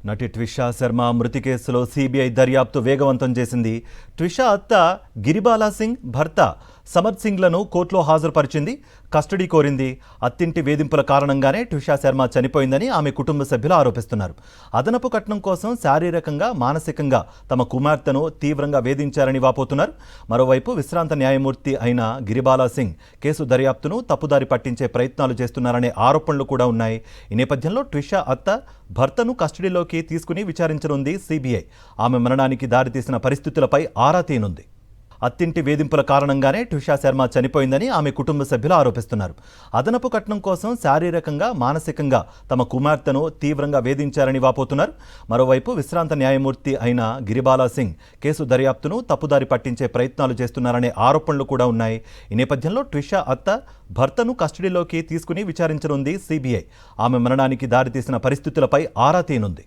నటి ట్విషా శర్మ మృతి కేసులో సిబిఐ దర్యాప్తు వేగవంతం చేసింది. ట్విషా అత్త గిరిబాలా సింగ్, భర్త సమర్ సింగ్లను కోర్టులో హాజరుపరిచింది, కస్టడీ కోరింది. అత్తింటి వేధింపుల కారణంగానే ట్విషా శర్మ చనిపోయిందని ఆమె కుటుంబ సభ్యులు ఆరోపిస్తున్నారు. అదనపు కట్నం కోసం శారీరకంగా, మానసికంగా తమ కుమార్తెను తీవ్రంగా వేధించారని వాపోతున్నారు. మరోవైపు విశ్రాంత న్యాయమూర్తి అయిన గిరిబాలా సింగ్ కేసు దర్యాప్తును తప్పుదారి పట్టించే ప్రయత్నాలు చేస్తున్నారనే ఆరోపణలు కూడా ఉన్నాయి. ఈ నేపథ్యంలో ట్విషా అత్త భర్తను కస్టడీలోకి తీసుకుని విచారించనుంది సిబిఐ. ఆమె మరణానికి దారితీసిన పరిస్థితులపై ఆరా తీయనుంది. అత్తింటి వేధింపుల కారణంగానే ట్విషా శర్మ చనిపోయిందని ఆమె కుటుంబ సభ్యులు ఆరోపిస్తున్నారు. అదనపు కట్నం కోసం శారీరకంగా, మానసికంగా తమ కుమార్తెను తీవ్రంగా వేధించారని వాపోతున్నారు. మరోవైపు విశ్రాంత న్యాయమూర్తి అయిన గిరిబాలా సింగ్ కేసు దర్యాప్తును తప్పుదారి పట్టించే ప్రయత్నాలు చేస్తున్నారనే ఆరోపణలు కూడా ఉన్నాయి. ఈ నేపథ్యంలో ట్విషా అత్త భర్తను కస్టడీలోకి తీసుకుని విచారించనుంది సిబిఐ. ఆమె మరణానికి దారితీసిన పరిస్థితులపై ఆరా తీయనుంది.